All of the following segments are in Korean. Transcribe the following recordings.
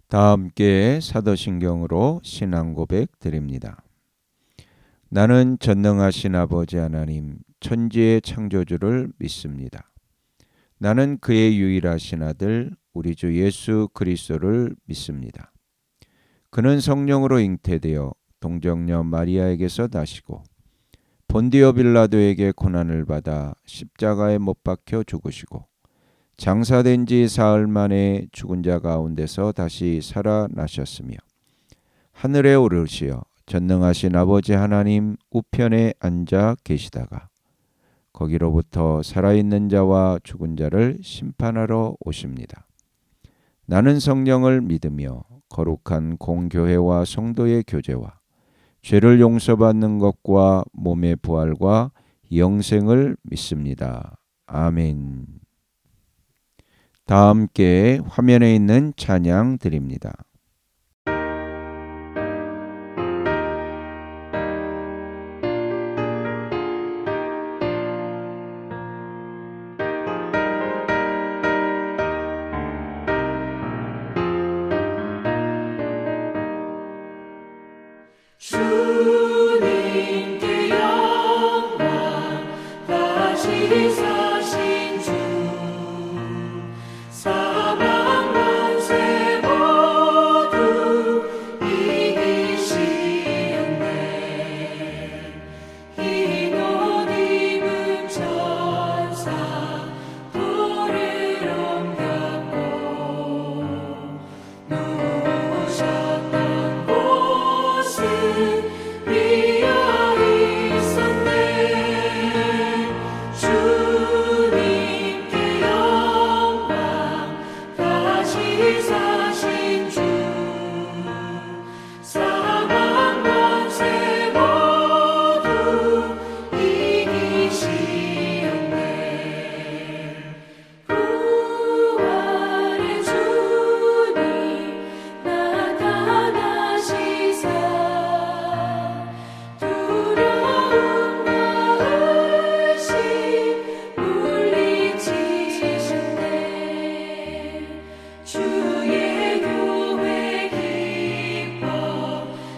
다 함께 사도신경으로 신앙 고백 드립니다. 나는 전능하신 아버지 하나님 천지의 창조주를 믿습니다. 나는 그의 유일하신 아들 우리 주 예수 그리스도를 믿습니다. 그는 성령으로 잉태되어 동정녀 마리아에게서 나시고 본디오 빌라도에게 고난을 받아 십자가에 못 박혀 죽으시고 장사된 지 사흘 만에 죽은 자 가운데서 다시 살아나셨으며 하늘에 오르시어 전능하신 아버지 하나님 우편에 앉아 계시다가 거기로부터 살아있는 자와 죽은 자를 심판하러 오십니다. 나는 성령을 믿으며 거룩한 공교회와 성도의 교제와 죄를 용서받는 것과 몸의 부활과 영생을 믿습니다. 아멘. 다 함께 화면에 있는 찬양 드립니다. 주님께 영광 다시 사신 주 사방 권세 모두 이기시었네. 흰 옷 입은 천사 돌을 옮겼고 누우셨던 곳은 비어 있었네. 주님께 영광 다시 사신 주 사방 권세 모두 이기시었네. 부활의 주님 나타나시사 두려움과 의심 물리치셨네. 주의 교회 기뻐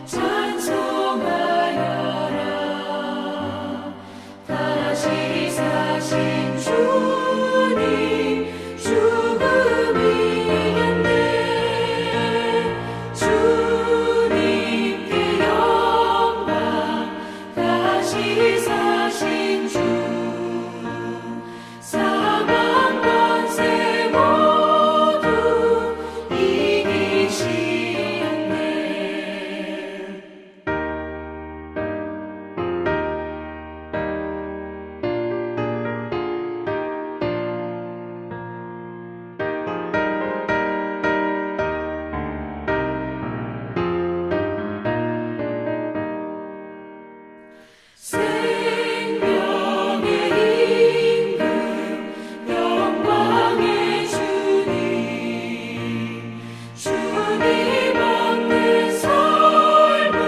찬송하여라. 다시 사신 주님 죽음 이겼네. 주님께 영광 다시 사신 주 사방 권세 모두 이기시었네. 생명의 임금 영광의 주님 주님 없는 삶은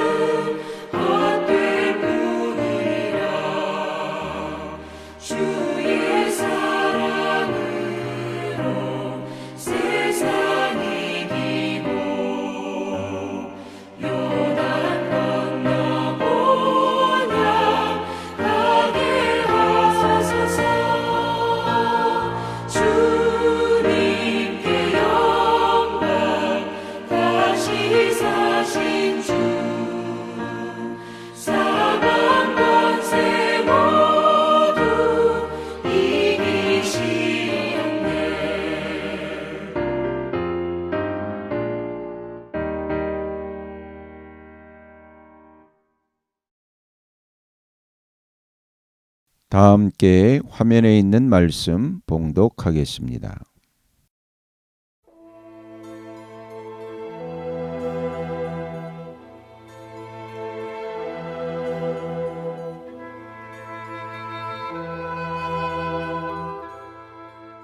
헛될 뿐이라. 주의 사랑으로 세상 이기고 요단 건너 본향 가게 하소서. 주님께 영광 다시 사신 주 사방 권세 모두 이기시었네. 다 함께 화면에 있는 말씀 봉독하겠습니다.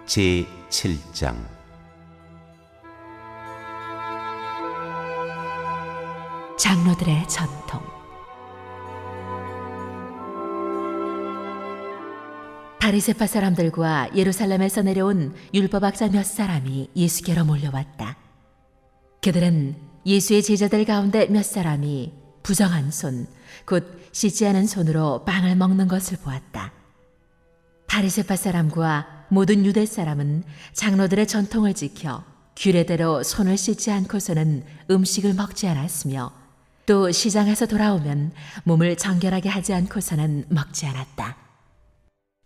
제7장 장로들의 전통. 바리새파 사람들과 예루살렘에서 내려온 율법학자 몇 사람이 예수께로 몰려왔다. 그들은 예수의 제자들 가운데 몇 사람이 부정한 손, 곧 씻지 않은 손으로 빵을 먹는 것을 보았다. 바리새파 사람과 모든 유대 사람은 장로들의 전통을 지켜 규례대로 손을 씻지 않고서는 음식을 먹지 않았으며 또 시장에서 돌아오면 몸을 정결하게 하지 않고서는 먹지 않았다.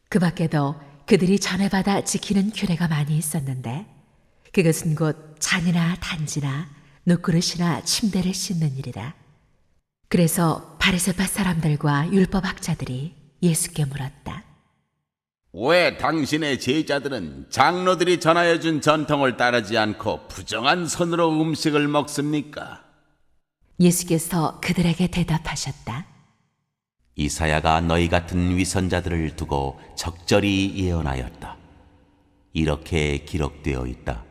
그 밖에도 그들이 전해받아 지키는 규례가 많이 있었는데 그것은 곧 잔이나 단지나 놋그릇이나 침대를 씻는 일이라. 그래서 바리새파 사람들과 율법학자들이 예수께 물었다. 왜 당신의 제자들은 장로들이 전하여 준 전통을 따르지 않고 부정한 손으로 음식을 먹습니까? 예수께서 그들에게 대답하셨다. 이사야가 너희 같은 위선자들을 두고 적절히 예언하였다. 이렇게 기록되어 있다.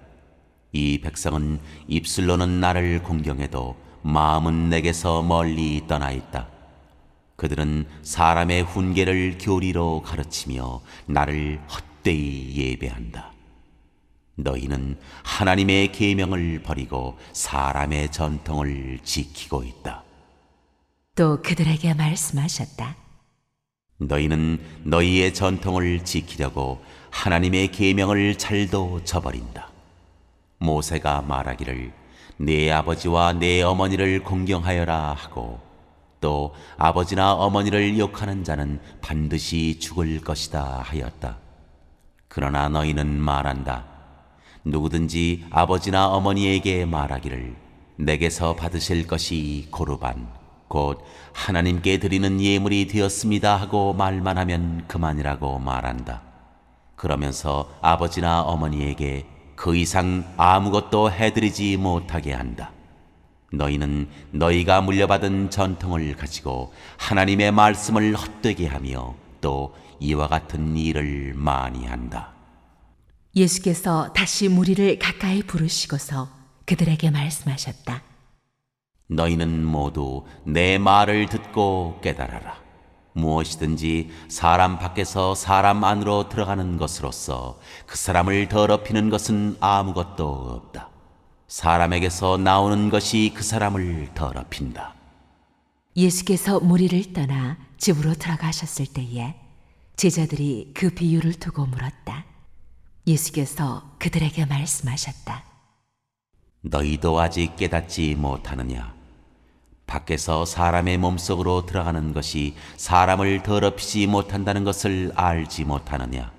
이 백성은 입술로는 나를 공경해도 마음은 내게서 멀리 떠나 있다. 그들은 사람의 훈계를 교리로 가르치며 나를 헛되이 예배한다. 너희는 하나님의 계명을 버리고 사람의 전통을 지키고 있다. 또 그들에게 말씀하셨다. 너희는 너희의 전통을 지키려고 하나님의 계명을 잘도 저버린다. 모세가 말하기를 내 아버지와 내 어머니를 공경하여라 하고 또 아버지나 어머니를 욕하는 자는 반드시 죽을 것이다 하였다. 그러나 너희는 말한다. 누구든지 아버지나 어머니에게 말하기를 내게서 받으실 것이 고르반 곧 하나님께 드리는 예물이 되었습니다 하고 말만 하면 그만이라고 말한다. 그러면서 아버지나 어머니에게 그 이상 아무것도 해드리지 못하게 한다. 너희는 너희가 물려받은 전통을 가지고 하나님의 말씀을 헛되게 하며 또 이와 같은 일을 많이 한다. 예수께서 다시 무리를 가까이 부르시고서 그들에게 말씀하셨다. 너희는 모두 내 말을 듣고 깨달아라. 무엇이든지 사람 밖에서 사람 안으로 들어가는 것으로서 그 사람을 더럽히는 것은 아무것도 없다. 사람에게서 나오는 것이 그 사람을 더럽힌다. 예수께서 무리를 떠나 집으로 들어가셨을 때에 제자들이 그 비유를 두고 물었다. 예수께서 그들에게 말씀하셨다. 너희도 아직 깨닫지 못하느냐? 밖에서 사람의 몸속으로 들어가는 것이 사람을 더럽히지 못한다는 것을 알지 못하느냐?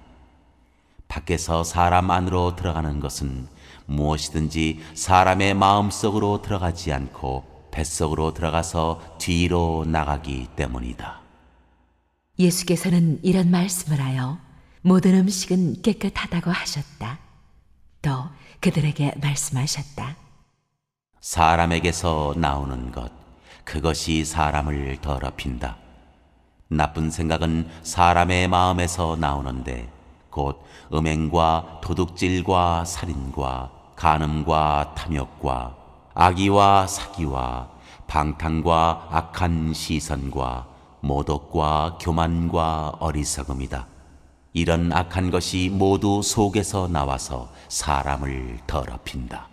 밖에서 사람 안으로 들어가는 것은 무엇이든지 사람의 마음속으로 들어가지 않고 뱃속으로 들어가서 뒤로 나가기 때문이다. 예수께서는 이런 말씀을 하여 모든 음식은 깨끗하다고 하셨다. 또 그들에게 말씀하셨다. 사람에게서 나오는 것, 그것이 사람을 더럽힌다. 나쁜 생각은 사람의 마음에서 나오는데 곧 음행과 도둑질과 살인과 간음과 탐욕과 악의와 사기와 방탕과 악한 시선과 모독과 교만과 어리석음이다. 이런 악한 것이 모두 속에서 나와서 사람을 더럽힌다.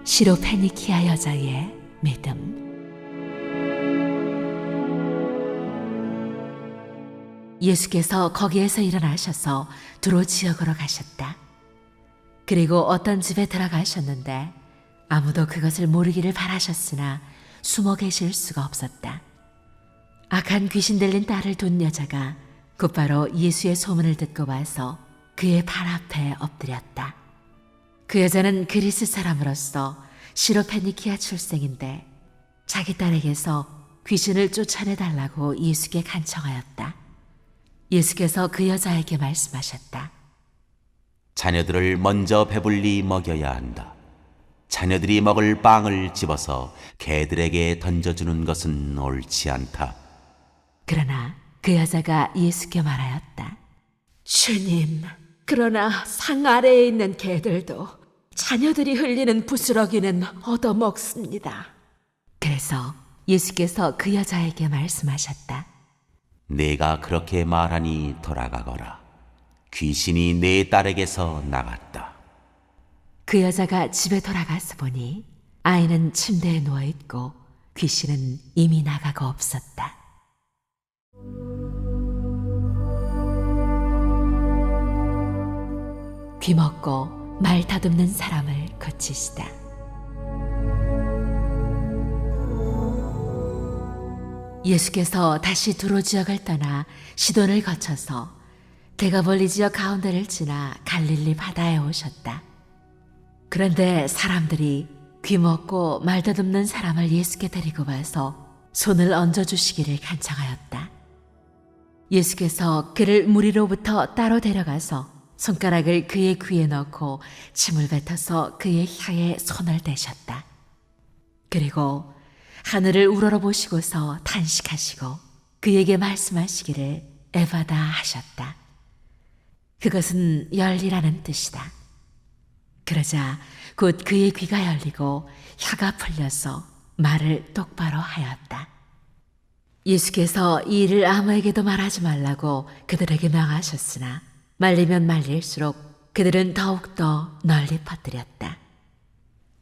시로페니키아 여자의 믿음. 예수께서 거기에서 일어나셔서 두로 지역으로 가셨다. 그리고 어떤 집에 들어가셨는데 아무도 그것을 모르기를 바라셨으나 숨어 계실 수가 없었다. 악한 귀신 들린 딸을 둔 여자가 곧바로 예수의 소문을 듣고 와서 그의 발 앞에 엎드렸다. 그 여자는 그리스 사람으로서 시로페니키아 출생인데 자기 딸에게서 귀신을 쫓아내달라고 예수께 간청하였다. 예수께서 그 여자에게 말씀하셨다. 자녀들을 먼저 배불리 먹여야 한다. 자녀들이 먹을 빵을 집어서 개들에게 던져주는 것은 옳지 않다. 그러나 그 여자가 예수께 말하였다. 주님, 그러나 상 아래에 있는 개들도 자녀들이 흘리는 부스러기는 얻어먹습니다. 그래서 예수께서 그 여자에게 말씀하셨다. 네가 그렇게 말하니 돌아가거라. 귀신이 내 딸에게서 나갔다. 그 여자가 집에 돌아가서 보니 아이는 침대에 누워 있고 귀신은 이미 나가고 없었다. 귀먹고 말 다듬는 사람을 고치시다. 예수께서 다시 두로 지역을 떠나 시돈을 거쳐서 데가볼리 지역 가운데를 지나 갈릴리 바다에 오셨다. 그런데 사람들이 귀먹고 말 다듬는 사람을 예수께 데리고 와서 손을 얹어주시기를 간청하였다. 예수께서 그를 무리로부터 따로 데려가서 손가락을 그의 귀에 넣고 침을 뱉어서 그의 혀에 손을 대셨다. 그리고 하늘을 우러러보시고서 탄식하시고 그에게 말씀하시기를 에바다 하셨다. 그것은 열리라는 뜻이다. 그러자 곧 그의 귀가 열리고 혀가 풀려서 말을 똑바로 하였다. 예수께서 이 일을 아무에게도 말하지 말라고 그들에게 명하셨으나 말리면 말릴수록 그들은 더욱더 널리 퍼뜨렸다.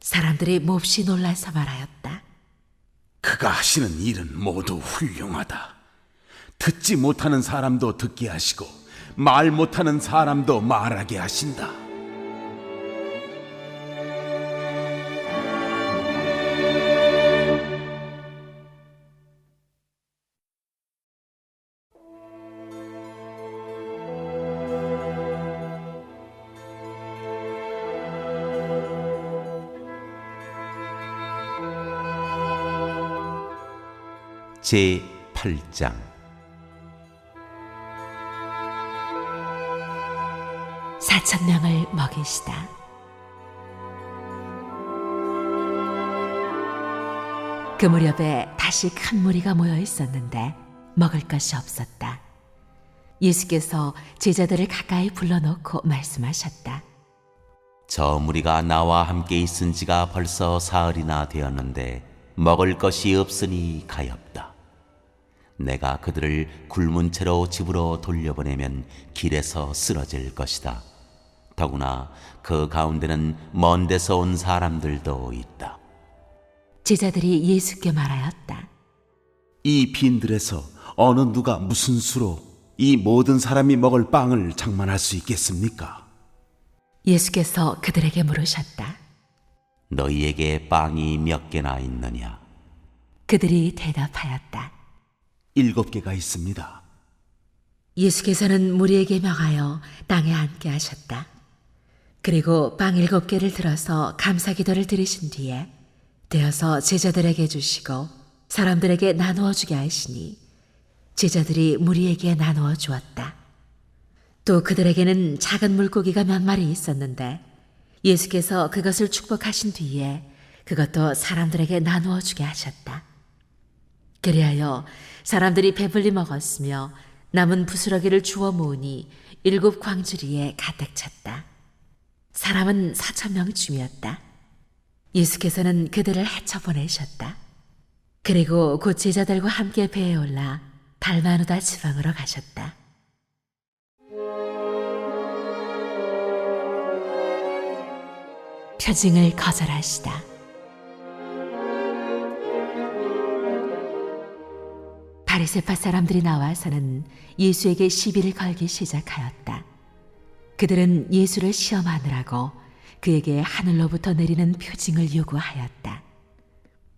사람들이 몹시 놀라서 말하였다. 그가 하시는 일은 모두 훌륭하다. 듣지 못하는 사람도 듣게 하시고 말 못하는 사람도 말하게 하신다. 제 8장. 사천 명을 먹이시다. 그 무렵에 다시 큰 무리가 모여 있었는데 먹을 것이 없었다. 예수께서 제자들을 가까이 불러놓고 말씀하셨다. 저 무리가 나와 함께 있은 지가 벌써 사흘이나 되었는데 먹을 것이 없으니 가엾다. 내가 그들을 굶은 채로 집으로 돌려보내면 길에서 쓰러질 것이다. 더구나 그 가운데는 먼 데서 온 사람들도 있다. 제자들이 예수께 말하였다. 이 빈들에서 어느 누가 무슨 수로 이 모든 사람이 먹을 빵을 장만할 수 있겠습니까? 예수께서 그들에게 물으셨다. 너희에게 빵이 몇 개나 있느냐? 그들이 대답하였다. 7개가 있습니다. 예수께서는 무리에게 명하여 땅에 앉게 하셨다. 그리고 빵 7개를 들어서 감사기도를 드리신 뒤에 떼어서 제자들에게 주시고 사람들에게 나누어 주게 하시니 제자들이 무리에게 나누어 주었다. 또 그들에게는 작은 물고기가 몇 마리 있었는데 예수께서 그것을 축복하신 뒤에 그것도 사람들에게 나누어 주게 하셨다. 그리하여 사람들이 배불리 먹었으며 남은 부스러기를 주워 모으니 7 광주리에 가득 찼다. 사람은 4,000명쯤이었다. 예수께서는 그들을 헤쳐 보내셨다. 그리고 곧 제자들과 함께 배에 올라 달마누다 지방으로 가셨다. 표징을 거절하시다. 바리새파 사람들이 나와서는 예수에게 시비를 걸기 시작하였다. 그들은 예수를 시험하느라고 그에게 하늘로부터 내리는 표징을 요구하였다.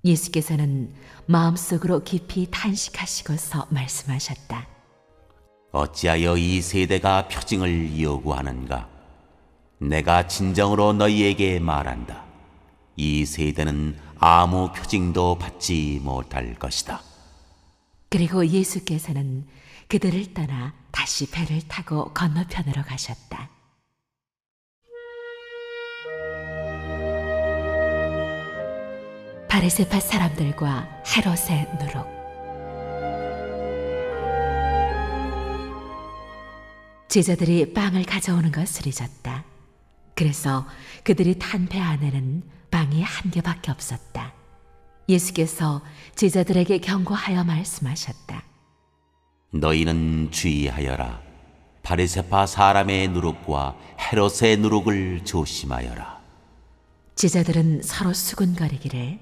예수께서는 마음속으로 깊이 탄식하시고서 말씀하셨다. 어찌하여 이 세대가 표징을 요구하는가? 내가 진정으로 너희에게 말한다. 이 세대는 아무 표징도 받지 못할 것이다. 그리고 예수께서는 그들을 떠나 다시 배를 타고 건너편으로 가셨다. 바리새파 사람들과 헤롯의 누룩. 제자들이 빵을 가져오는 것을 잊었다. 그래서 그들이 탄 배 안에는 빵이 1개밖에 없었다. 예수께서 제자들에게 경고하여 말씀하셨다. 너희는 주의하여라. 바리새파 사람의 누룩과 헤롯의 누룩을 조심하여라. 제자들은 서로 수군거리기를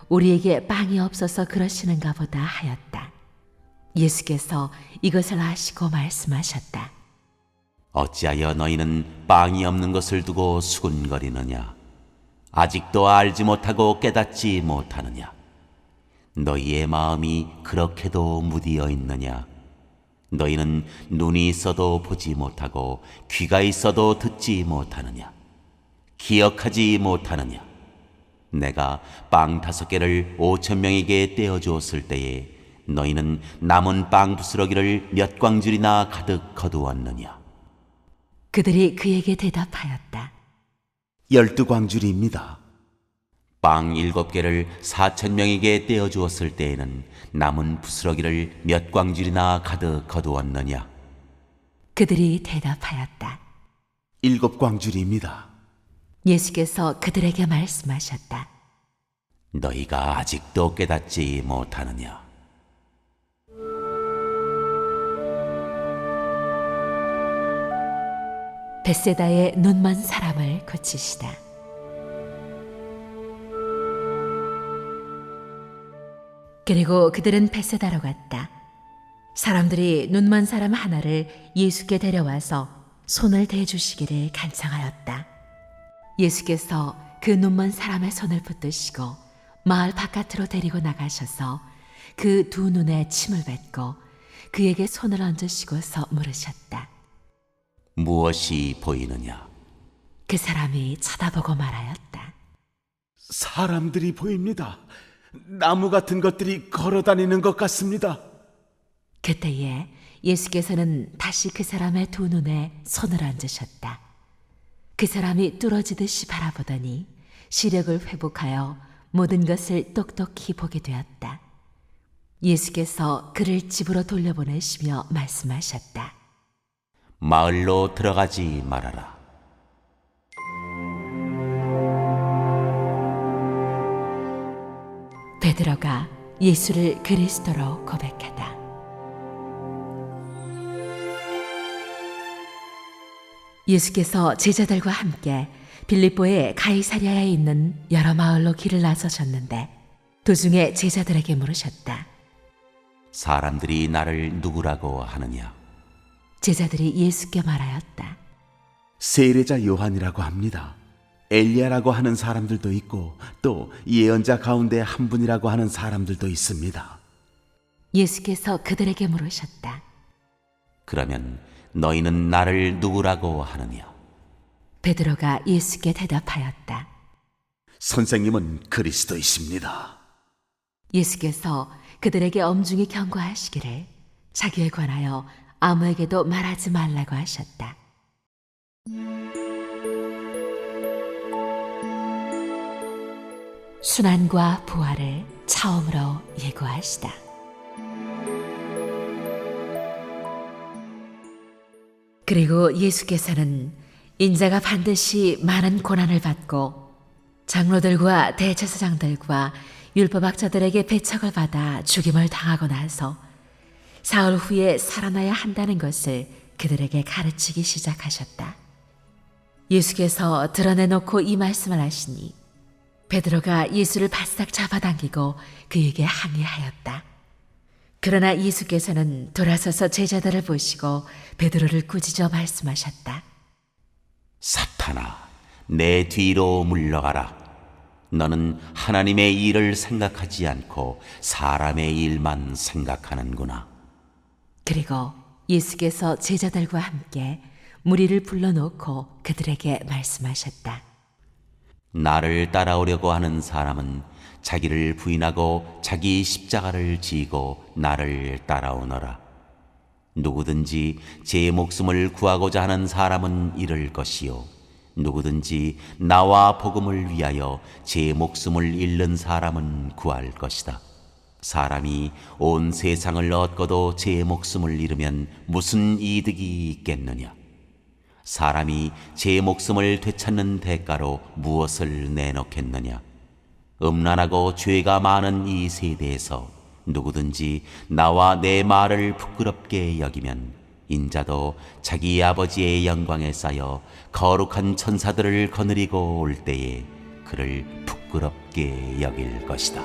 우리에게 빵이 없어서 그러시는가 보다 하였다. 예수께서 이것을 아시고 말씀하셨다. 어찌하여 너희는 빵이 없는 것을 두고 수군거리느냐? 아직도 알지 못하고 깨닫지 못하느냐? 너희의 마음이 그렇게도 무디어 있느냐? 너희는 눈이 있어도 보지 못하고 귀가 있어도 듣지 못하느냐? 기억하지 못하느냐? 내가 빵 5개를 5,000명에게 떼어주었을 때에 너희는 남은 빵 부스러기를 몇 광줄이나 가득 거두었느냐? 그들이 그에게 대답하였다. 12광줄입니다. 빵 7개를 4,000명에게 떼어주었을 때에는 남은 부스러기를 몇 광줄이나 가득 거두었느냐? 그들이 대답하였다. 7광줄입니다. 예수께서 그들에게 말씀하셨다. 너희가 아직도 깨닫지 못하느냐? 벳세다의 눈먼 사람을 고치시다. 그리고 그들은 벳세다로 갔다. 사람들이 눈먼 사람 하나를 예수께 데려와서 손을 대주시기를 간청하였다. 예수께서 그 눈먼 사람의 손을 붙드시고 마을 바깥으로 데리고 나가셔서 그 두 눈에 침을 뱉고 그에게 손을 얹으시고서 물으셨다. 무엇이 보이느냐? 그 사람이 쳐다보고 말하였다. 사람들이 보입니다. 나무 같은 것들이 걸어 다니는 것 같습니다. 그때에 예수께서는 다시 그 사람의 두 눈에 손을 얹으셨다. 그 사람이 뚫어지듯이 바라보더니 시력을 회복하여 모든 것을 똑똑히 보게 되었다. 예수께서 그를 집으로 돌려보내시며 말씀하셨다. 마을로 들어가지 말아라. 베드로가 예수를 그리스도로 고백하다. 예수께서 제자들과 함께 빌립보의 가이사랴에 있는 여러 마을로 길을 나서셨는데 도중에 제자들에게 물으셨다. 사람들이 나를 누구라고 하느냐? 제자들이 예수께 말하였다. 세례자 요한이라고 합니다. 엘리야라고 하는 사람들도 있고 또 예언자 가운데 한 분이라고 하는 사람들도 있습니다. 예수께서 그들에게 물으셨다. 그러면 너희는 나를 누구라고 하느냐? 베드로가 예수께 대답하였다. 선생님은 그리스도이십니다. 예수께서 그들에게 엄중히 경고하시기를 자기에 관하여 아무에게도 말하지 말라고 하셨다. 순환과 부활을 처음으로 예고하시다. 그리고 예수께서는 인자가 반드시 많은 고난을 받고 장로들과 대제사장들과 율법학자들에게 배척을 받아 죽임을 당하고 나서 사흘 후에 살아나야 한다는 것을 그들에게 가르치기 시작하셨다. 예수께서 드러내놓고 이 말씀을 하시니 베드로가 예수를 바싹 잡아당기고 그에게 항의하였다. 그러나 예수께서는 돌아서서 제자들을 보시고 베드로를 꾸짖어 말씀하셨다. 사탄아, 내 뒤로 물러가라. 너는 하나님의 일을 생각하지 않고 사람의 일만 생각하는구나. 그리고 예수께서 제자들과 함께 무리를 불러놓고 그들에게 말씀하셨다. 나를 따라오려고 하는 사람은 자기를 부인하고 자기 십자가를 지고 나를 따라오너라. 누구든지 제 목숨을 구하고자 하는 사람은 잃을 것이요 누구든지 나와 복음을 위하여 제 목숨을 잃는 사람은 구할 것이다. 사람이 온 세상을 얻고도 제 목숨을 잃으면 무슨 이득이 있겠느냐? 사람이 제 목숨을 되찾는 대가로 무엇을 내놓겠느냐? 음란하고 죄가 많은 이 세대에서 누구든지 나와 내 말을 부끄럽게 여기면 인자도 자기 아버지의 영광에 쌓여 거룩한 천사들을 거느리고 올 때에 그를 부끄럽게 여길 것이다.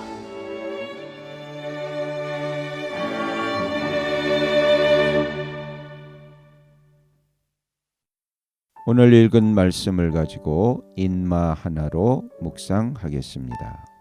오늘 읽은 말씀을 가지고 인마 하나로 묵상하겠습니다.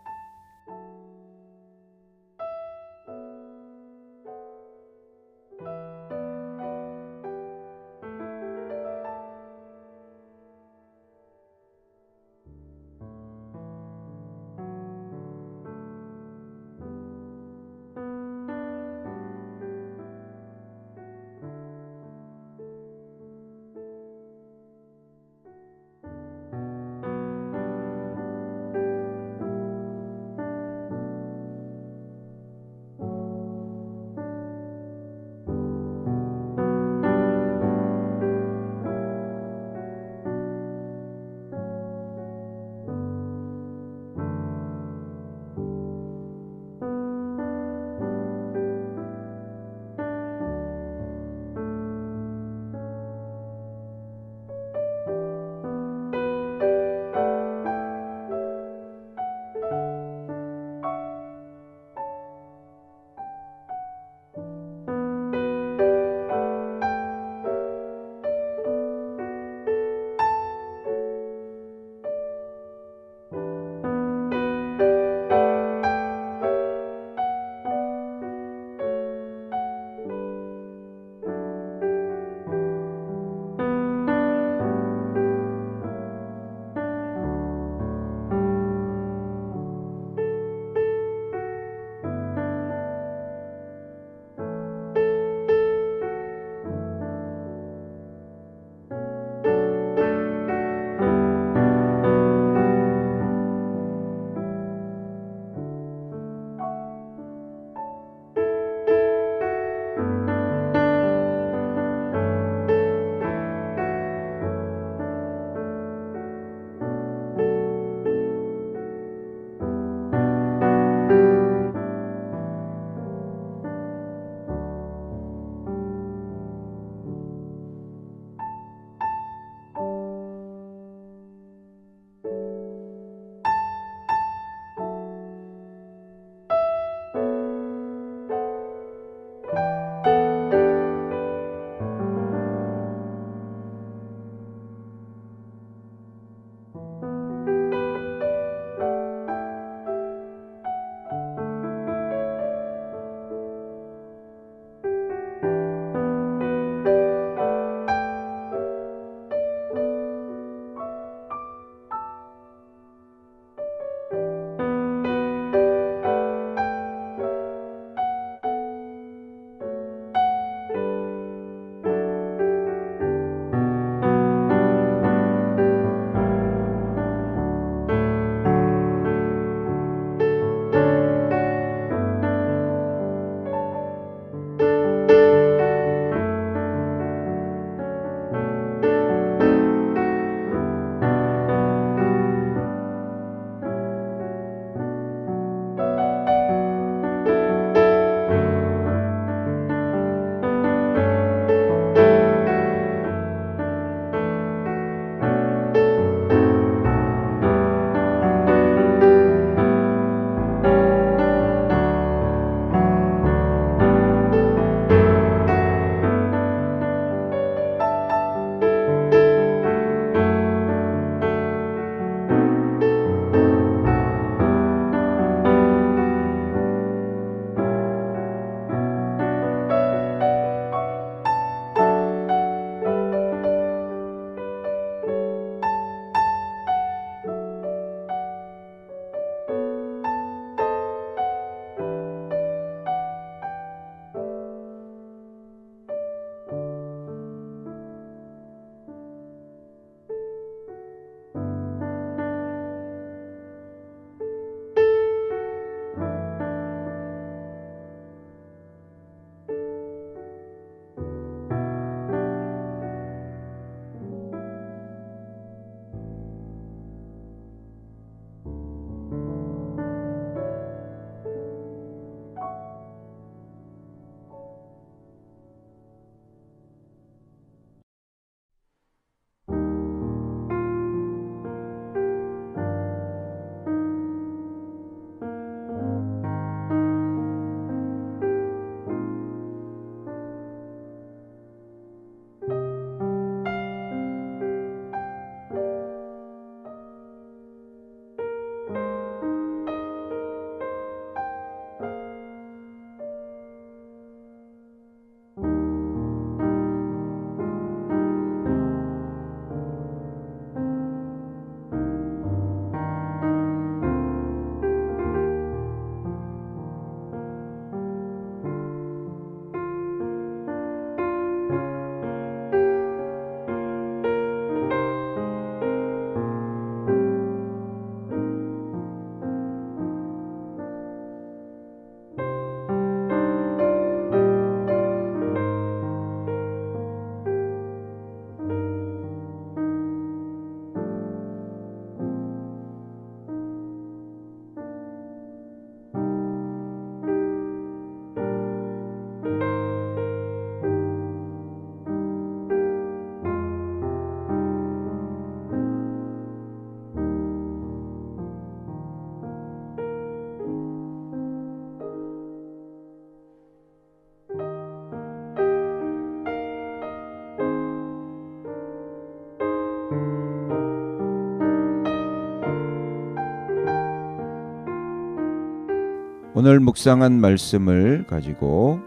오늘 묵상한 말씀을 가지고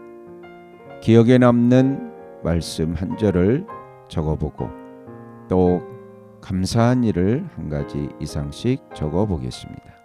기억에 남는 말씀 한 절을 적어보고 또 감사한 일을 한 가지 이상씩 적어보겠습니다.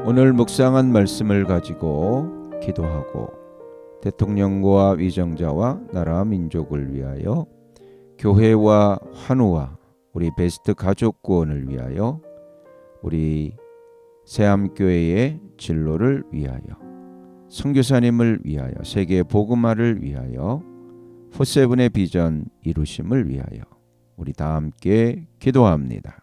오늘 묵상한 말씀을 가지고 기도하고 대통령과 위정자와 나라 민족을 위하여 교회와 환우와 우리 베스트 가족 구원을 위하여 우리 새암교회의 진로를 위하여 선교사님을 위하여 세계 복음화를 위하여 포세븐의 비전 이루심을 위하여 우리 다 함께 기도합니다.